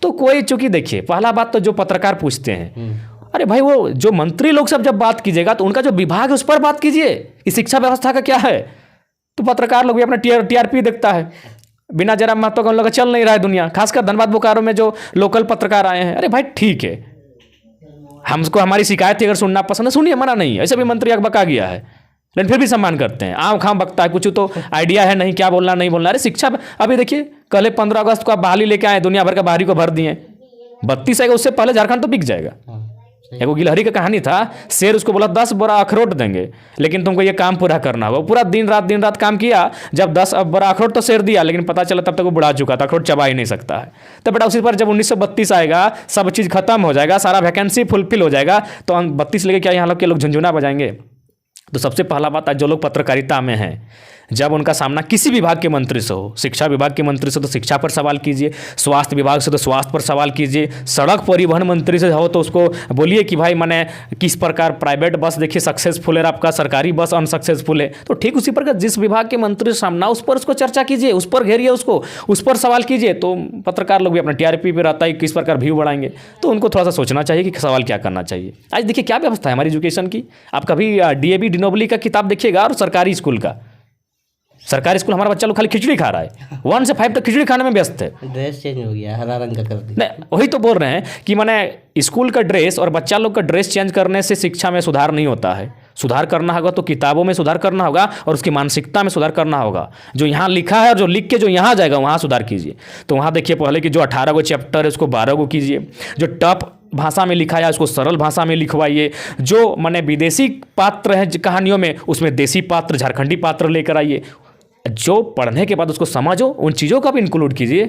तो कोई, चूंकि देखिए पहला बात तो जो पत्रकार पूछते हैं, अरे भाई वो जो मंत्री लोग सब जब बात कीजिएगा तो उनका जो विभाग है उस पर बात कीजिए कि शिक्षा व्यवस्था का क्या है। तो पत्रकार लोग भी अपना टीआरपी देखता है, बिना जरा महत्व का उन लोग का चल नहीं रहा है दुनिया, खासकर धनबाद बोकारो में जो लोकल पत्रकार आए हैं। अरे भाई ठीक है, हमको हमारी शिकायत थी अगर सुनना पसंद है सुनिए, मना नहीं है, ऐसे भी मंत्री अकबका गया है लेकिन फिर भी सम्मान करते हैं। आम खाम बकता है, कुछ तो आइडिया है नहीं क्या बोलना नहीं बोलना। अरे शिक्षा, अभी देखिए कल 15 अगस्त को आप बहाली लेके आए, दुनिया भर का बाहरी को भर दिए, 32 आएगा उससे पहले झारखंड तो बिक जाएगा। एक गिलहरी का कहानी था, शेर उसको बोला 10 बोरा अखरोट देंगे लेकिन तुमको ये काम पूरा करना होगा। पूरा दिन रात काम किया, जब 10 बोरा अखरोट तो शेर दिया लेकिन पता चला तब तक वो बुढ़ा चुका था, अखरोट चबा ही नहीं सकता है। तो बेटा उसी पर जब 1932 आएगा, सब चीज़ खत्म हो जाएगा, सारा वैकेंसी फुलफिल हो जाएगा, तो हम 32 लेके क्या यहाँ लोग के लोग झुंझुना बजाएंगे। तो सबसे पहला बात, जो लोग पत्रकारिता में हैं, जब उनका सामना किसी विभाग के मंत्री से हो, शिक्षा विभाग के मंत्री से तो शिक्षा पर सवाल कीजिए, स्वास्थ्य विभाग से तो स्वास्थ्य पर सवाल कीजिए, सड़क परिवहन मंत्री से हो तो उसको बोलिए कि भाई मैंने किस प्रकार प्राइवेट बस देखिए सक्सेसफुल है आपका, सरकारी बस अनसक्सेसफुल है। तो ठीक उसी प्रकार जिस विभाग के मंत्री से सामना, उस पर उसको चर्चा कीजिए, उस पर घेरिए उसको, उस पर सवाल कीजिए। तो पत्रकार लोग भी अपना टीआरपी पे रहता है किस प्रकार व्यू बढ़ाएंगे, तो उनको थोड़ा सा सोचना चाहिए कि सवाल क्या करना चाहिए। आज देखिए क्या व्यवस्था है हमारी एजुकेशन की, आप कभी डीएवी डिनोबली का किताब देखिएगा और सरकारी स्कूल का, सरकारी स्कूल हमारा बच्चा लोग खाली खिचड़ी खा रहा है, 1 से 5 तक खिचड़ी खाने में व्यस्त है। ड्रेस चेंज हो गया, हरा रंग का कर दिया। नहीं, वही तो बोल रहे हैं कि मैंने स्कूल का ड्रेस और बच्चा लोग का ड्रेस चेंज करने से शिक्षा में सुधार नहीं होता है। सुधार करना होगा तो किताबों में सुधार करना होगा और उसकी मानसिकता में सुधार करना होगा। जो यहाँ लिखा है और जो लिख के जो यहाँ जाएगा वहाँ सुधार कीजिए। तो वहाँ देखिए पहले कि जो 18 गो चैप्टर है उसको 12 गो कीजिए, जो टफ भाषा में लिखा है उसको सरल भाषा में लिखवाइए, जो माने विदेशी पात्र हैं कहानियों में उसमें देसी पात्र, झारखंडी पात्र लेकर आइए। जो पढ़ने के बाद उसको समझो, उन चीज़ों का भी इंक्लूड कीजिए।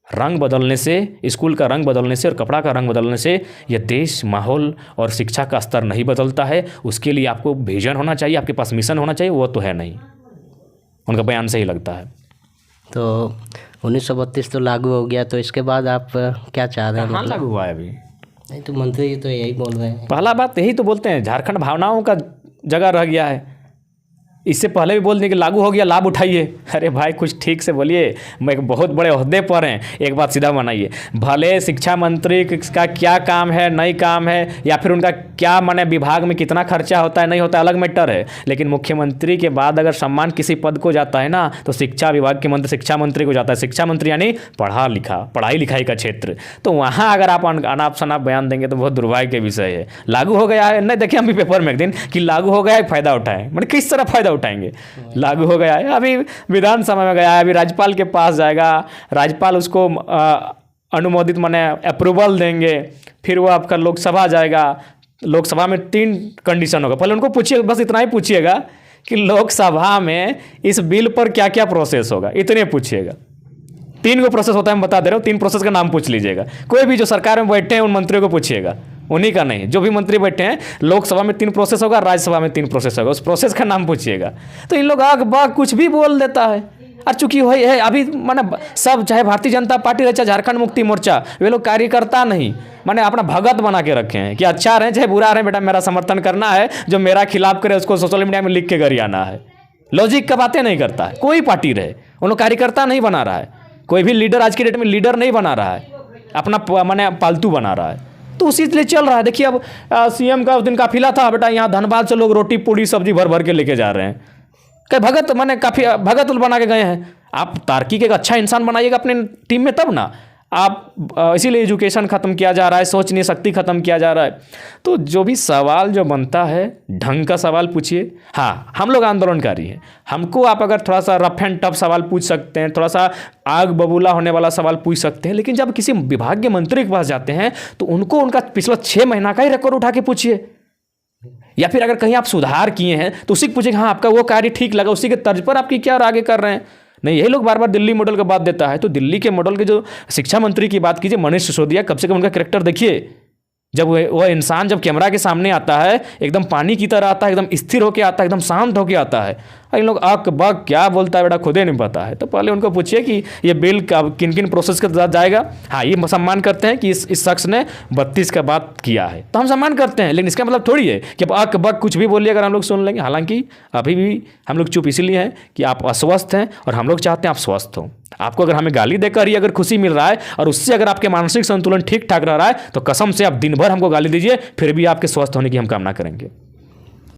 रंग बदलने से, स्कूल का रंग बदलने से और कपड़ा का रंग बदलने से यह देश, माहौल और शिक्षा का स्तर नहीं बदलता है। उसके लिए आपको विजन होना चाहिए, आपके पास मिशन होना चाहिए, वो तो है नहीं, उनका बयान से ही लगता है। तो 1932 तो लागू हो गया, तो इसके बाद आप क्या चाह रहे हैं? कहाँ लागू हुआ है अभी? नहीं तो मंत्री तो यही बोल रहे हैं। पहला बात यही तो बोलते हैं, झारखंड भावनाओं का जगह रह गया है। इससे पहले भी बोल दें कि लागू हो गया, लाभ उठाइए। अरे भाई कुछ ठीक से बोलिए, मैं एक बहुत बड़े ओहदे पर हैं, एक बात सीधा बनाइए। भले शिक्षा मंत्री का क्या काम है, नहीं काम है, या फिर उनका क्या माने विभाग में कितना खर्चा होता है नहीं होता है, अलग मैटर है। लेकिन मुख्यमंत्री के बाद अगर सम्मान किसी पद को जाता है ना, तो शिक्षा विभाग के मंत्री शिक्षा मंत्री को जाता है। शिक्षा मंत्री यानी पढ़ाई लिखाई का क्षेत्र। तो वहाँ अगर आप अनाप शनाप बयान देंगे तो बहुत दुर्भाग्य के विषय है। लागू हो गया है, नहीं देखिए हम भी पेपर में एक दिन कि लागू हो गया है, फ़ायदा उठाएं, मतलब किस तरह फ़ायदा उठाएंगे। लागू हो गया है, अभी विधानसभा में गया है, अभी राज्यपाल के पास जाएगा, राज्यपाल उसको अनुमोदित माने अप्रूवल देंगे, फिर वो आपका लोकसभा जाएगा। लोकसभा में 3 कंडीशन होगा, पहले उनको पूछिए, बस इतना ही पूछिएगा कि लोकसभा में इस बिल पर क्या क्या प्रोसेस होगा, इतने पूछिएगा। 3 को प्रोसेस होता है, मैं बता दे रहा हूँ, 3 प्रोसेस का नाम पूछ लीजिएगा। कोई भी जो सरकार में बैठे हैं उन मंत्रियों को पूछिएगा, उन्हीं का नहीं, जो भी मंत्री बैठे हैं। लोकसभा में 3 प्रोसेस होगा, राज्यसभा में 3 प्रोसेस होगा, उस प्रोसेस का नाम पूछिएगा। तो इन लोग आग बाग कुछ भी बोल देता है। और चूंकि वही है अभी माने सब, चाहे भारतीय जनता पार्टी रहे, चाहे झारखंड मुक्ति मोर्चा, वे लोग कार्यकर्ता नहीं माने अपना भगत बना के रखे हैं कि अच्छा रहे चाहे बुरा रहे, बेटा मेरा समर्थन करना है, जो मेरा खिलाफ करे उसको सोशल मीडिया में लिख के गरियाना है। लॉजिक का बातें नहीं करता है, कोई पार्टी रहे, उन लोग कार्यकर्ता नहीं बना रहा है। कोई भी लीडर आज की डेट में लीडर नहीं बना रहा है, अपना माने पालतू बना रहा है। तो उसी लिए चल रहा है। देखिए अब सीएम का उस दिन काफिला था, बेटा यहाँ धनबाद से लोग रोटी पूड़ी सब्जी भर भर के लेके जा रहे हैं। कई भगत माने काफी भगत बना के गए हैं। आप तार्किक एक अच्छा इंसान बनाइएगा अपने टीम में, तब ना आप, इसीलिए एजुकेशन ख़त्म किया जा रहा है, सोचने शक्ति ख़त्म किया जा रहा है। तो जो भी सवाल जो बनता है ढंग का सवाल पूछिए। हाँ, हम लोग आंदोलनकारी हैं, हमको आप अगर थोड़ा सा रफ एंड टफ सवाल पूछ सकते हैं, थोड़ा सा आग बबूला होने वाला सवाल पूछ सकते हैं, लेकिन जब किसी विभाग के मंत्री के पास जाते हैं तो उनको उनका पिछला 6 महीना का ही रिकॉर्ड उठा के पूछिए। या फिर अगर कहीं आप सुधार किए हैं तो उसी को पूछिए, हाँ आपका वो कार्य ठीक लगा, उसी के तर्ज पर आपकी क्या आगे कर रहे हैं। नहीं, यही लोग बार बार दिल्ली मॉडल का बात देता है। तो दिल्ली के मॉडल के जो शिक्षा मंत्री की बात कीजिए, मनीष सिसोदिया, कम से कम उनका कैरेक्टर देखिए। जब वह इंसान जब कैमरा के सामने आता है एकदम पानी की तरह आता है, एकदम स्थिर होकर आता है, एकदम शांत होकर आता है। और इन लोग अक बक क्या बोलता है बेटा खुद ही नहीं पता है। तो पहले उनको पूछिए कि ये बिल किन किन प्रोसेस के साथ जाएगा। हाँ, ये सम्मान करते हैं कि इस शख्स ने 32 का बात किया है तो हम सम्मान करते हैं, लेकिन इसका मतलब थोड़ी है कि अब अक बक कुछ भी बोलिए अगर हम लोग सुन लेंगे। हालांकि अभी भी हम लोग चुप इसीलिए हैं कि आप अस्वस्थ हैं और हम लोग चाहते हैं आप स्वस्थ हो। आपको अगर हमें गाली देकर ही अगर खुशी मिल रहा है और उससे अगर आपके मानसिक संतुलन ठीक ठाक रह रहा है तो कसम से आप दिन भर हमको गाली दीजिए, फिर भी आपके स्वस्थ होने की हम कामना करेंगे।